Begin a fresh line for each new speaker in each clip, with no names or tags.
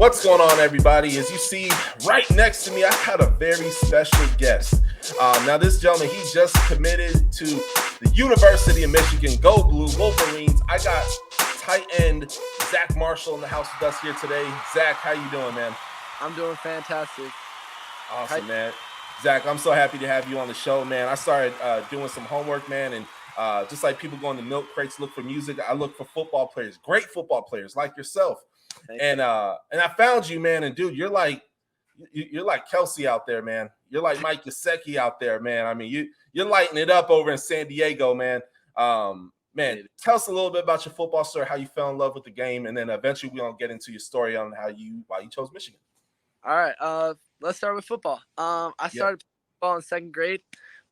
What's going on, everybody? As you see right next to me, I had a very special guest. Now, this gentleman, he just committed to the University of Michigan. Go Blue Wolverines. I got tight end Zack Marshall in the house with us here today. Zack, how you doing, man?
I'm doing fantastic.
Awesome, man. Zack, I'm so happy to have you on the show, man. I started doing some homework, man, and just like people going to milk crates look for music, I look for football players, great football players like yourself. And I found you, man, and dude, you're like Kelsey out there, man. You're like Mike Gesicki out there, man. I mean, you're lighting it up over in San Diego, man. Man, tell us a little bit about your football story, how you fell in love with the game, and then eventually we're gonna get into your story on why you chose Michigan.
All right, let's start with football. I started football in second grade.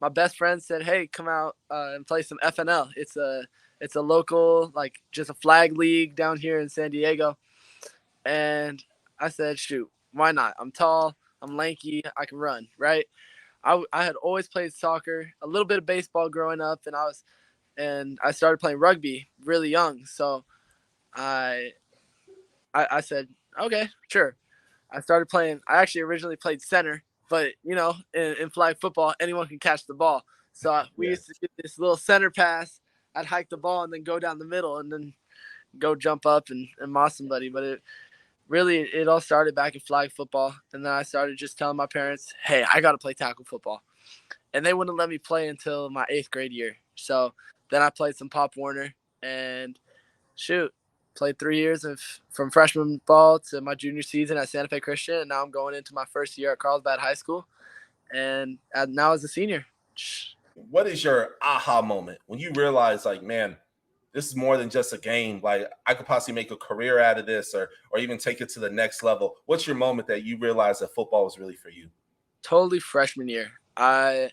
My best friend said, "Hey, come out and play some FNL. It's a local, like, just a flag league down here in San Diego." And I said, shoot, why not? I'm tall, I'm lanky, I can run, right? I had always played soccer, a little bit of baseball growing up, and I started playing rugby really young. So I said, okay, sure. I started playing. I actually originally played center, but in flag football, anyone can catch the ball. So we used to do this little center pass. I'd hike the ball and then go down the middle and then go jump up and moss somebody. But it all started back in flag football, and then I started just telling my parents, hey, I got to play tackle football. And they wouldn't let me play until my 8th grade year. So then I played some Pop Warner, and played 3 years from freshman ball to my junior season at Santa Fe Christian, and now I'm going into my first year at Carlsbad High School, and now as a senior.
What is your aha moment when you realize, like, man, this is more than just a game. Like, I could possibly make a career out of this or even take it to the next level. What's your moment that you realize that football was really for you?
Totally freshman year. I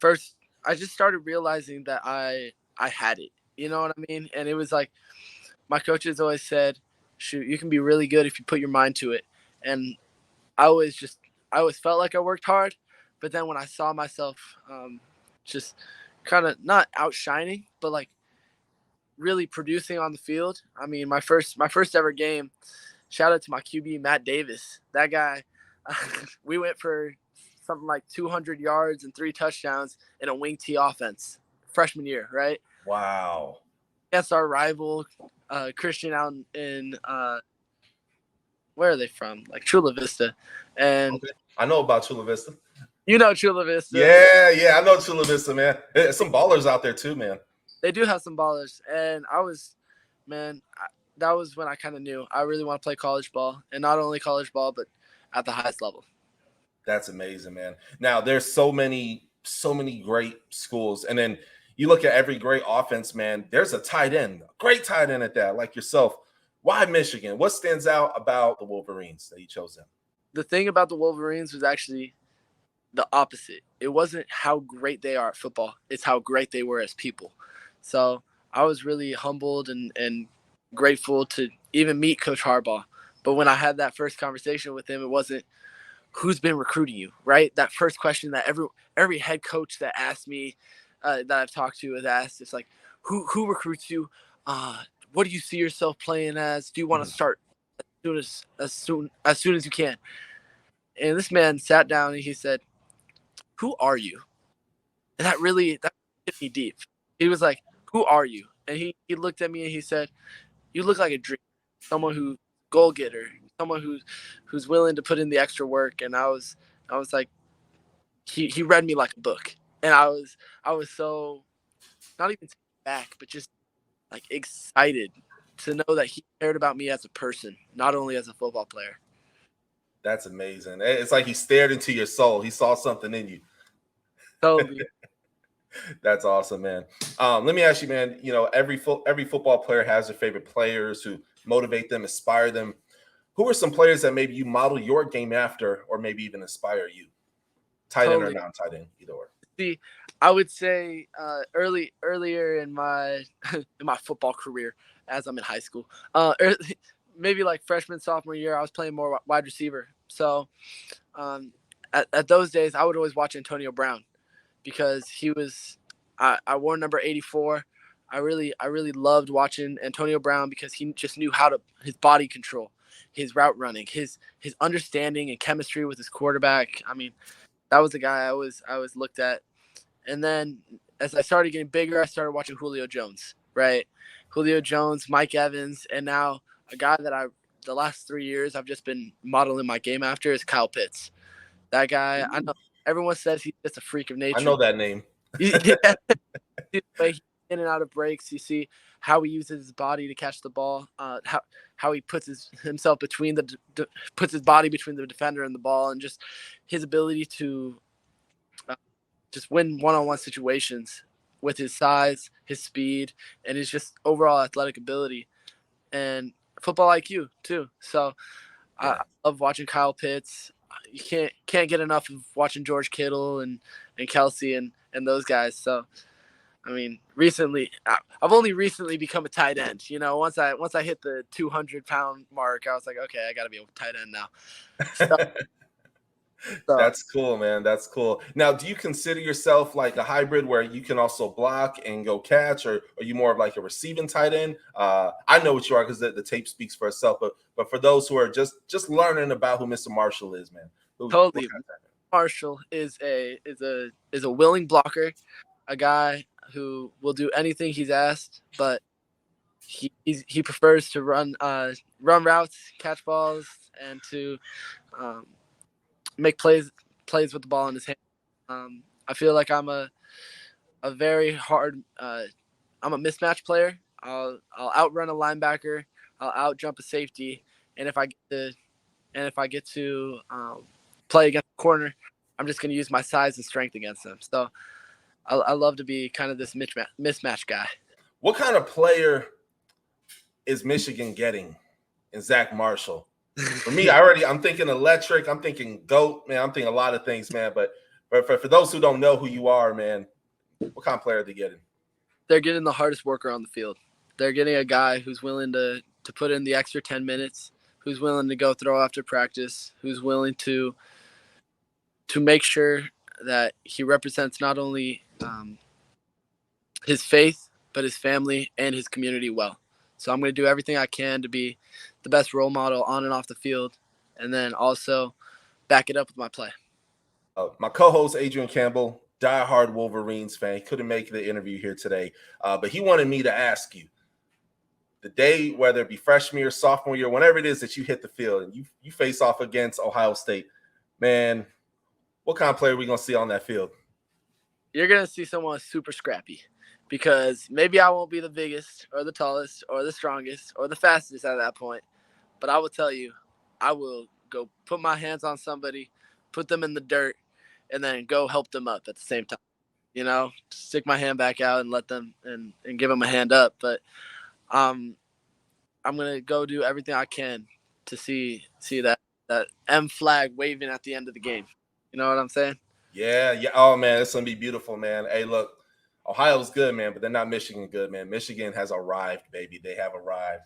just started realizing that I had it. You know what I mean? And it was like my coaches always said, shoot, you can be really good if you put your mind to it. And I always felt like I worked hard. But then when I saw myself just kind of not outshining, but like really producing on the field. I mean, my first ever game, shout out to my QB, Matt Davis. That guy, we went for something like 200 yards and 3 touchdowns in a wing T offense freshman year, right?
Wow.
That's our rival, Christian out in where are they from? Like Chula Vista. And
okay. I know about Chula Vista.
You know Chula Vista.
Yeah, I know Chula Vista, man. There's some ballers out there too, man.
They do have some ballers, and that was when I kind of knew I really want to play college ball, and not only college ball, but at the highest level.
That's amazing, man. Now, there's so many great schools, and then you look at every great offense, man, there's a tight end, a great tight end at that, like yourself. Why Michigan? What stands out about the Wolverines that you chose them?
The thing about the Wolverines was actually the opposite. It wasn't how great they are at football. It's how great they were as people. So I was really humbled and grateful to even meet Coach Harbaugh. But when I had that first conversation with him, it wasn't who's been recruiting you, right? That first question that every head coach that asked me, that I've talked to has asked, it's like, who recruits you? What do you see yourself playing as? Do you want to start as soon as you can? And this man sat down and he said, who are you? And that hit me deep. He was like, who are you? And he looked at me and he said, you look like a dreamer, someone who's goal getter, someone who's willing to put in the extra work. And I was like, he read me like a book. And I was so not even taken back, but just like excited to know that he cared about me as a person, not only as a football player.
That's amazing. It's like he stared into your soul. He saw something in you.
Totally.
That's awesome, man. Let me ask you, man, every football player has their favorite players who motivate them, inspire them. Who are some players that maybe you model your game after or maybe even inspire you? Tight end or non-tight end, either or.
See, I would say earlier in my football career, as I'm in high school, maybe like freshman, sophomore year, I was playing more wide receiver. So at those days, I would always watch Antonio Brown because he was I wore number 84. I really loved watching Antonio Brown because he just knew his body control. his route running, his understanding and chemistry with his quarterback. I mean, that was the guy I always looked at. And then as I started getting bigger, I started watching Julio Jones, right? Julio Jones, Mike Evans, and now a guy that the last 3 years I've just been modeling my game after is Kyle Pitts. That guy, I know everyone says he's just a freak of nature.
I know that name.
Yeah. The way he's in and out of breaks, you see how he uses his body to catch the ball, how he puts himself between puts his body between the defender and the ball, and just his ability to just win one-on-one situations with his size, his speed, and his just overall athletic ability and football IQ too. So I love watching Kyle Pitts. You can't get enough of watching George Kittle and Kelsey and those guys. So I mean, I've only recently become a tight end. You know, once I hit the 200-pound mark, I was like, okay, I got to be a tight end now. So,
that's cool, man. That's cool. Now, do you consider yourself like a hybrid where you can also block and go catch, or are you more of like a receiving tight end? I know what you are because the tape speaks for itself. But for those who are just learning about who Mr. Marshall is, man,
totally. Marshall is a willing blocker, a guy who will do anything he's asked, but he prefers to run routes, catch balls, and to make plays with the ball in his hand. I feel like I'm a very hard. I'm a mismatch player. I'll outrun a linebacker. I'll out jump a safety, and if I get to play against the corner, I'm just going to use my size and strength against them. So I love to be kind of this mismatch guy.
What kind of player is Michigan getting in Zack Marshall? For me, I'm thinking electric. I'm thinking GOAT, man. I'm thinking a lot of things, man. But for those who don't know who you are, man, what kind of player are they getting?
They're getting the hardest worker on the field. They're getting a guy who's willing to put in the extra 10 minutes, who's willing to go throw after practice, who's willing to make sure that he represents not only his faith, but his family and his community well. So I'm going to do everything I can to be the best role model on and off the field, and then also back it up with my play.
My co-host, Adrian Campbell, diehard Wolverines fan, he couldn't make the interview here today, but he wanted me to ask you, the day, whether it be freshman year, sophomore year, whenever it is that you hit the field and you face off against Ohio State, man, what kind of player are we going to see on that field?
You're going to see someone super scrappy. Because maybe I won't be the biggest or the tallest or the strongest or the fastest at that point. But I will tell you, I will go put my hands on somebody, put them in the dirt, and then go help them up at the same time. You know, stick my hand back out and let them and give them a hand up. But I'm going to go do everything I can to see that M flag waving at the end of the game. You know what I'm saying?
Yeah. Oh, man, it's going to be beautiful, man. Hey, look. Ohio's good, man, but they're not Michigan good, man. Michigan has arrived, baby. They have arrived.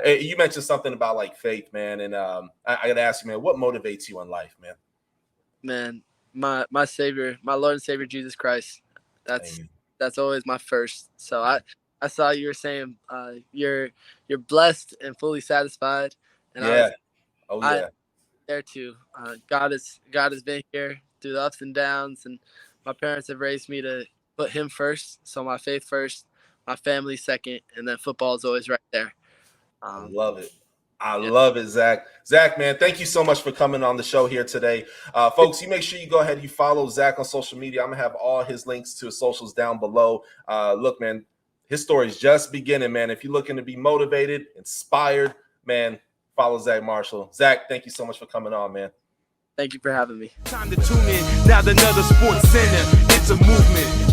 You mentioned something about, like, faith, man, and I got to ask you, man, what motivates you in life, man?
Man, my Savior, my Lord and Savior, Jesus Christ. That's always my first. So I saw you were saying you're blessed and fully satisfied. And
yeah.
There too. God has been here through the ups and downs, and my parents have raised me to put him first. So my faith first, my family second, and then football is always right there.
I love it. I love it, Zach. Zach, man, thank you so much for coming on the show here today. Folks, you make sure you go ahead and you follow Zach on social media. I'm going to have all his links to his socials down below. Look, man, his story is just beginning, man. If you're looking to be motivated, inspired, man, follow Zack Marshall. Zach, thank you so much for coming on, man.
Thank you for having me.
Time to tune in. Now another Sports Center. It's a movement.